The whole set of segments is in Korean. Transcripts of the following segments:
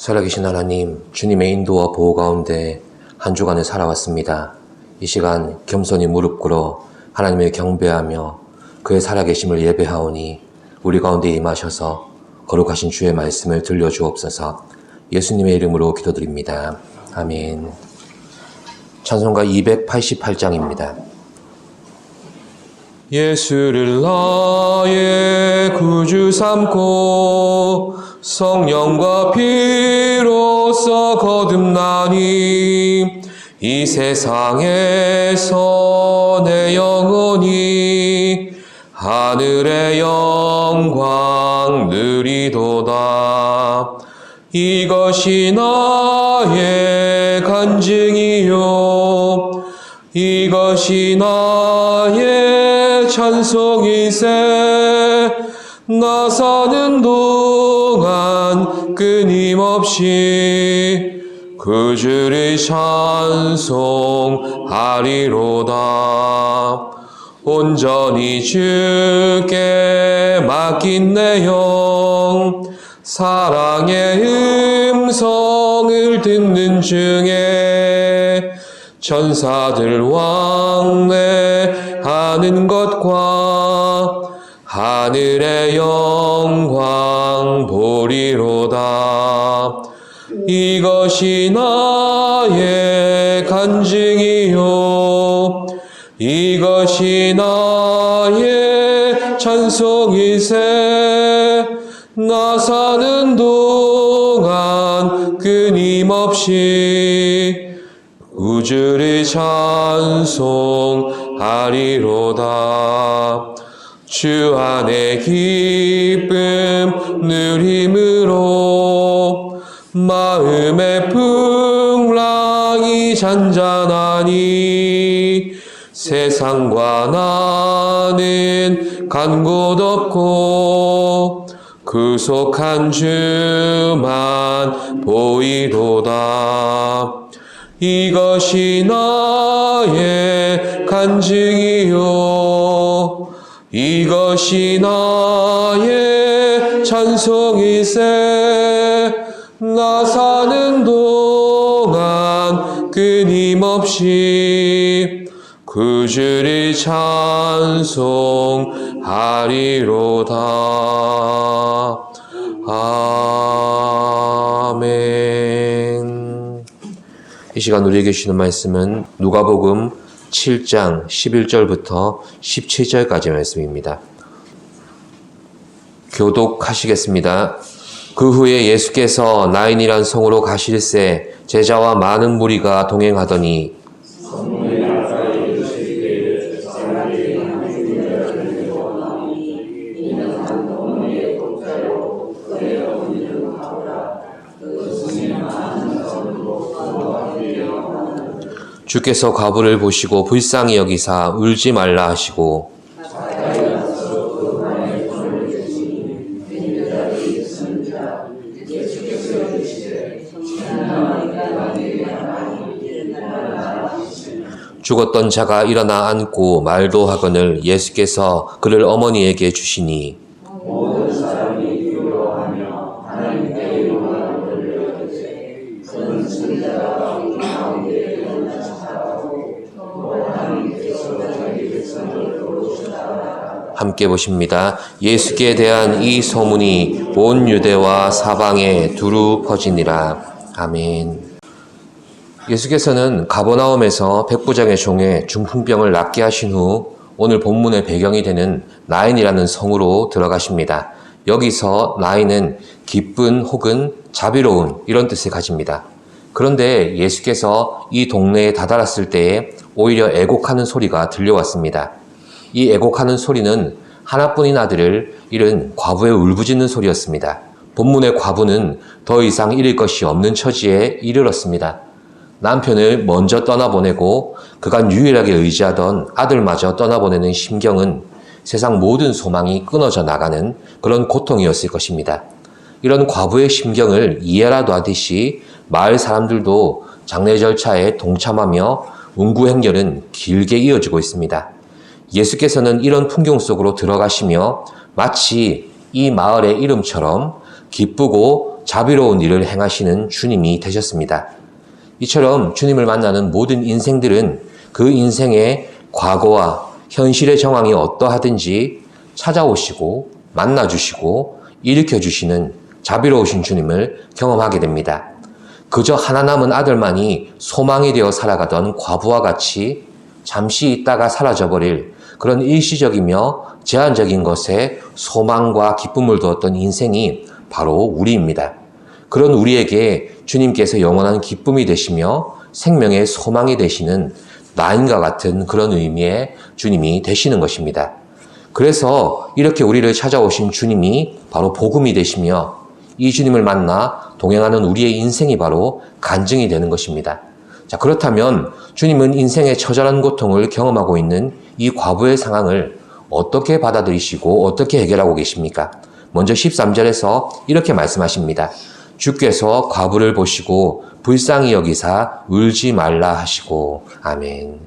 살아계신 하나님, 주님의 인도와 보호 가운데 한 주간을 살아왔습니다. 이 시간 겸손히 무릎 꿇어 하나님을 경배하며 그의 살아계심을 예배하오니 우리 가운데 임하셔서 거룩하신 주의 말씀을 들려주옵소서. 예수님의 이름으로 기도드립니다. 아멘. 찬송가 288장입니다. 예수를 나의 구주 삼고 성령과 피로써 거듭나니 이 세상에서 내 영혼이 하늘의 영광 누리도다. 이것이 나의 간증이요 이것이 나의 찬송이세. 나 사는 동안 끊임없이 그 주를 찬송하리로다. 온전히 주께 맡긴 내 영 사랑의 음성을 듣는 중에 천사들 왕래하는 것과 하늘의 영광 보리로다. 이것이 나의 간증이요 이것이 나의 찬송이세. 나 사는 동안 끊임없이 우주를 찬송하리로다. 주 안에 기쁨 누림으로 마음의 풍랑이 잔잔하니 세상과 나는 간 곳 없고 구속한 주만 보이도다. 이것이 나의 간증이요 이것이 나의 찬송이세. 나 사는 동안 끊임없이 그 주를 찬송하리로다. 아멘. 이 시간 우리에게 주시는 말씀은 누가복음 7장 11절부터 17절까지 말씀입니다. 교독하시겠습니다. 그 후에 예수께서 나인이란 성으로 가실새 제자와 많은 무리가 동행하더니 주께서 과부를 보시고 불쌍히 여기사 울지 말라 하시고 죽었던 자가 일어나 앉고 말도 하거늘 예수께서 그를 어머니에게 주시니 모든 사람이 기울어하며 하나님께 영광을 돌려주세. 그는 승자가 우리 가운데 일어나시다고 또 하나님께서 자기 백성을 도우시다. 함께 보십니다. 예수께 대한 이 소문이 온 유대와 사방에 두루 퍼지니라. 아멘. 예수께서는 가버나움에서 백부장의 종에 중풍병을 낫게 하신 후 오늘 본문의 배경이 되는 나인이라는 성으로 들어가십니다. 여기서 나인은 기쁜 혹은 자비로운 이런 뜻을 가집니다. 그런데 예수께서 이 동네에 다다랐을 때에 오히려 애곡하는 소리가 들려왔습니다. 이 애곡하는 소리는 하나뿐인 아들을 잃은 과부의 울부짖는 소리였습니다. 본문의 과부는 더 이상 잃을 것이 없는 처지에 이르렀습니다. 남편을 먼저 떠나보내고 그간 유일하게 의지하던 아들마저 떠나보내는 심경은 세상 모든 소망이 끊어져 나가는 그런 고통이었을 것입니다. 이런 과부의 심경을 이해라도 하듯이 마을 사람들도 장례 절차에 동참하며 운구 행렬은 길게 이어지고 있습니다. 예수께서는 이런 풍경 속으로 들어가시며 마치 이 마을의 이름처럼 기쁘고 자비로운 일을 행하시는 주님이 되셨습니다. 이처럼 주님을 만나는 모든 인생들은 그 인생의 과거와 현실의 정황이 어떠하든지 찾아오시고 만나주시고 일으켜주시는 자비로우신 주님을 경험하게 됩니다. 그저 하나 남은 아들만이 소망이 되어 살아가던 과부와 같이 잠시 있다가 사라져버릴 그런 일시적이며 제한적인 것에 소망과 기쁨을 두었던 인생이 바로 우리입니다. 그런 우리에게 주님께서 영원한 기쁨이 되시며 생명의 소망이 되시는 나인과 같은 그런 의미의 주님이 되시는 것입니다. 그래서 이렇게 우리를 찾아오신 주님이 바로 복음이 되시며 이 주님을 만나 동행하는 우리의 인생이 바로 간증이 되는 것입니다. 자, 그렇다면 주님은 인생의 처절한 고통을 경험하고 있는 이 과부의 상황을 어떻게 받아들이시고 어떻게 해결하고 계십니까? 먼저 13절에서 이렇게 말씀하십니다. 주께서 과부를 보시고 불쌍히 여기사 울지 말라 하시고 아멘.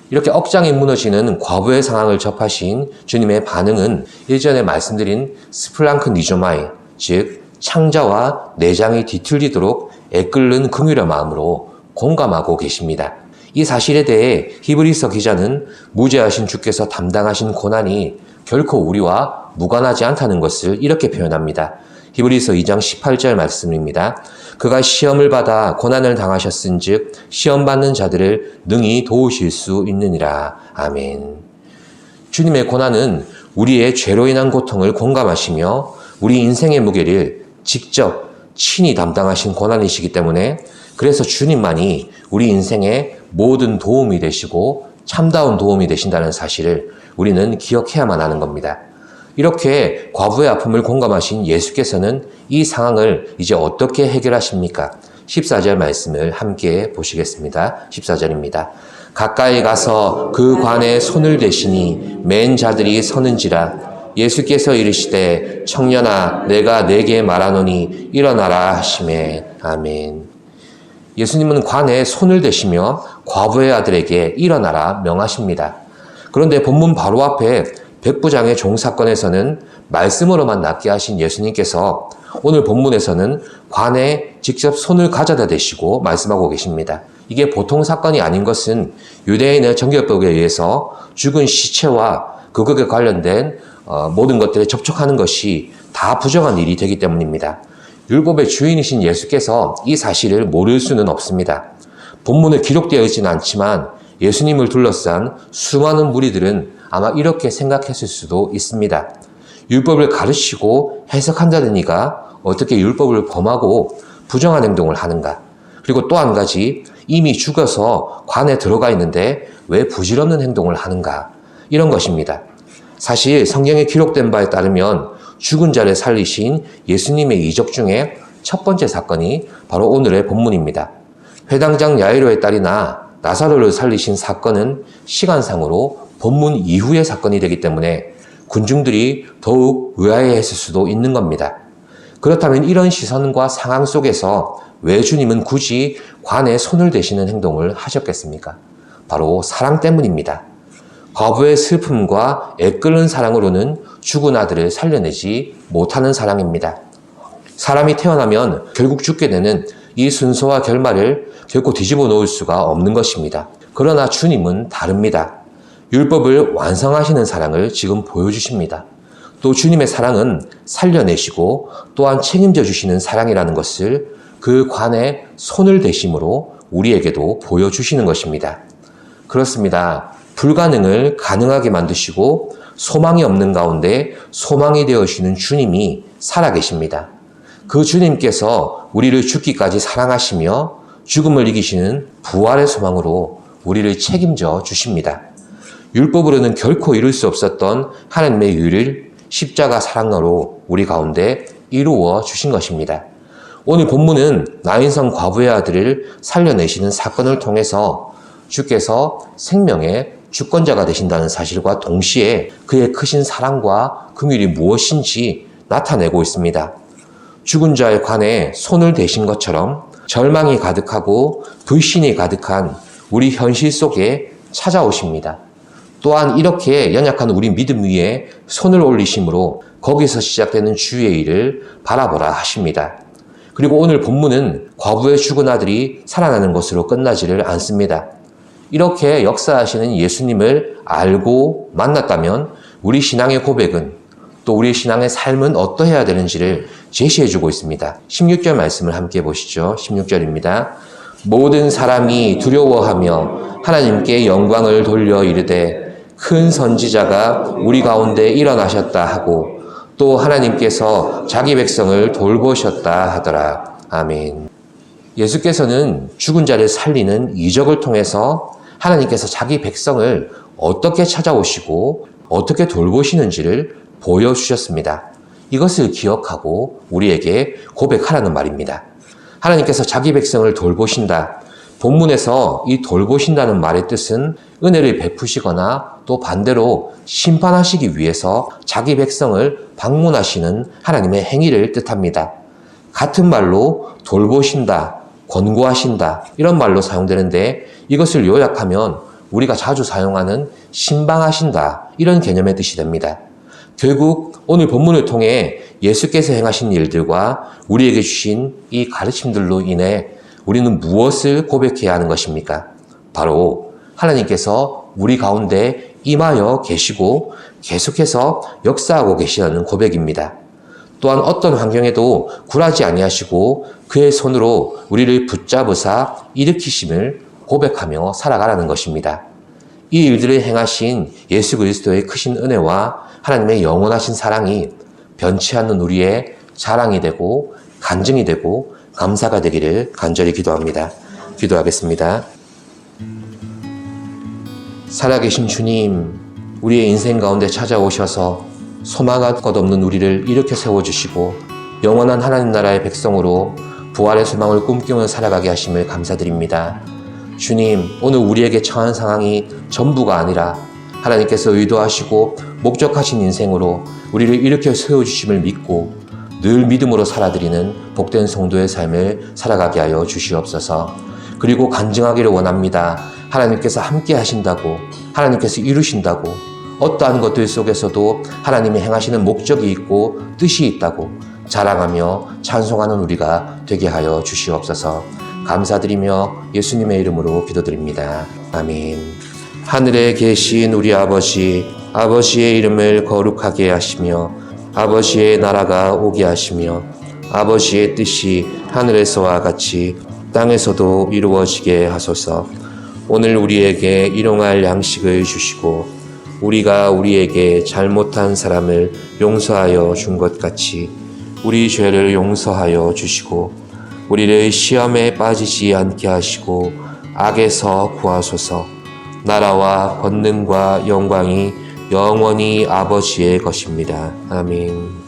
이렇게 억장이 무너지는 과부의 상황을 접하신 주님의 반응은 일전에 말씀드린 스플랑크니조마이, 즉 창자와 내장이 뒤틀리도록 애끓는 긍휼의 마음으로 공감하고 계십니다. 이 사실에 대해 히브리서 기자는 무죄하신 주께서 담당하신 고난이 결코 우리와 무관하지 않다는 것을 이렇게 표현합니다. 히브리서 2장 18절 말씀입니다. 그가 시험을 받아 고난을 당하셨은즉 시험 받는 자들을 능히 도우실 수 있느니라. 아멘. 주님의 고난은 우리의 죄로 인한 고통을 공감하시며 우리 인생의 무게를 직접 친히 담당하신 고난이시기 때문에 그래서 주님만이 우리 인생의 모든 도움이 되시고 참다운 도움이 되신다는 사실을 우리는 기억해야만 하는 겁니다. 이렇게 과부의 아픔을 공감하신 예수께서는 이 상황을 이제 어떻게 해결하십니까? 14절 말씀을 함께 보시겠습니다. 14절입니다. 가까이 가서 그 관에 손을 대시니 맨 자들이 서는지라. 예수께서 이르시되 청년아 내가 네게 말하노니 일어나라 하시매. 아멘. 예수님은 관에 손을 대시며 과부의 아들에게 일어나라 명하십니다. 그런데 본문 바로 앞에 백부장의 종 사건에서는 말씀으로만 낫게 하신 예수님께서 오늘 본문에서는 관에 직접 손을 가져다 대시고 말씀하고 계십니다. 이게 보통 사건이 아닌 것은 유대인의 정결법에 의해서 죽은 시체와 그것에 관련된 모든 것들에 접촉하는 것이 다 부정한 일이 되기 때문입니다. 율법의 주인이신 예수께서 이 사실을 모를 수는 없습니다. 본문에 기록되어 있지는 않지만 예수님을 둘러싼 수많은 무리들은 아마 이렇게 생각했을 수도 있습니다. 율법을 가르치고 해석한다는 이가 어떻게 율법을 범하고 부정한 행동을 하는가? 그리고 또 한 가지, 이미 죽어서 관에 들어가 있는데 왜 부질없는 행동을 하는가? 이런 것입니다. 사실 성경에 기록된 바에 따르면 죽은 자를 살리신 예수님의 이적 중에 첫 번째 사건이 바로 오늘의 본문입니다. 회당장 야이로의 딸이나 나사로를 살리신 사건은 시간상으로 본문 이후의 사건이 되기 때문에 군중들이 더욱 의아해했을 수도 있는 겁니다. 그렇다면 이런 시선과 상황 속에서 왜 주님은 굳이 관에 손을 대시는 행동을 하셨겠습니까? 바로 사랑 때문입니다. 과부의 슬픔과 애끓는 사랑으로는 죽은 아들을 살려내지 못하는 사랑입니다. 사람이 태어나면 결국 죽게 되는 이 순서와 결말을 결코 뒤집어 놓을 수가 없는 것입니다. 그러나 주님은 다릅니다. 율법을 완성하시는 사랑을 지금 보여주십니다. 또 주님의 사랑은 살려내시고 또한 책임져 주시는 사랑이라는 것을 그 관에 손을 대심으로 우리에게도 보여주시는 것입니다. 그렇습니다. 불가능을 가능하게 만드시고 소망이 없는 가운데 소망이 되어주시는 주님이 살아계십니다. 그 주님께서 우리를 죽기까지 사랑하시며 죽음을 이기시는 부활의 소망으로 우리를 책임져 주십니다. 율법으로는 결코 이룰 수 없었던 하나님의 의를 십자가 사랑으로 우리 가운데 이루어 주신 것입니다. 오늘 본문은 나인성 과부의 아들을 살려내시는 사건을 통해서 주께서 생명의 주권자가 되신다는 사실과 동시에 그의 크신 사랑과 긍휼이 무엇인지 나타내고 있습니다. 죽은 자의 관에 손을 대신 것처럼 절망이 가득하고 불신이 가득한 우리 현실 속에 찾아오십니다. 또한 이렇게 연약한 우리 믿음 위에 손을 올리심으로 거기서 시작되는 주의 일을 바라보라 하십니다. 그리고 오늘 본문은 과부의 죽은 아들이 살아나는 것으로 끝나지를 않습니다. 이렇게 역사하시는 예수님을 알고 만났다면 우리 신앙의 고백은, 또 우리 신앙의 삶은 어떠해야 되는지를 제시해주고 있습니다. 16절 말씀을 함께 보시죠. 16절입니다. 모든 사람이 두려워하며 하나님께 영광을 돌려 이르되 큰 선지자가 우리 가운데 일어나셨다 하고 또 하나님께서 자기 백성을 돌보셨다 하더라. 아멘. 예수께서는 죽은 자를 살리는 이적을 통해서 하나님께서 자기 백성을 어떻게 찾아오시고 어떻게 돌보시는지를 보여주셨습니다. 이것을 기억하고 우리에게 고백하라는 말입니다. 하나님께서 자기 백성을 돌보신다. 본문에서 이 돌보신다는 말의 뜻은 은혜를 베푸시거나 또 반대로 심판하시기 위해서 자기 백성을 방문하시는 하나님의 행위를 뜻합니다. 같은 말로 돌보신다, 권고하신다 이런 말로 사용되는데 이것을 요약하면 우리가 자주 사용하는 신방하신다 이런 개념의 뜻이 됩니다. 결국 오늘 본문을 통해 예수께서 행하신 일들과 우리에게 주신 이 가르침들로 인해 우리는 무엇을 고백해야 하는 것입니까? 바로 하나님께서 우리 가운데 임하여 계시고 계속해서 역사하고 계시다는 고백입니다. 또한 어떤 환경에도 굴하지 아니하시고 그의 손으로 우리를 붙잡으사 일으키심을 고백하며 살아가라는 것입니다. 이 일들을 행하신 예수 그리스도의 크신 은혜와 하나님의 영원하신 사랑이 변치 않는 우리의 자랑이 되고 간증이 되고 감사가 되기를 간절히 기도합니다. 기도하겠습니다. 살아계신 주님, 우리의 인생 가운데 찾아오셔서 소망할 것 없는 우리를 일으켜 세워주시고 영원한 하나님 나라의 백성으로 부활의 소망을 꿈꾸며 살아가게 하심을 감사드립니다. 주님, 오늘 우리에게 처한 상황이 전부가 아니라 하나님께서 의도하시고 목적하신 인생으로 우리를 일으켜 세워주심을 믿고 늘 믿음으로 살아드리는 복된 성도의 삶을 살아가게 하여 주시옵소서. 그리고 간증하기를 원합니다. 하나님께서 함께 하신다고, 하나님께서 이루신다고, 어떠한 것들 속에서도 하나님이 행하시는 목적이 있고 뜻이 있다고 자랑하며 찬송하는 우리가 되게 하여 주시옵소서. 감사드리며 예수님의 이름으로 기도드립니다. 아멘. 하늘에 계신 우리 아버지, 아버지의 이름을 거룩하게 하시며 아버지의 나라가 오게 하시며 아버지의 뜻이 하늘에서와 같이 땅에서도 이루어지게 하소서. 오늘 우리에게 일용할 양식을 주시고 우리가 우리에게 잘못한 사람을 용서하여 준 것 같이 우리 죄를 용서하여 주시고 우리를 시험에 빠지지 않게 하시고 악에서 구하소서. 나라와 권능과 영광이 영원히 아버지의 것입니다. 아멘.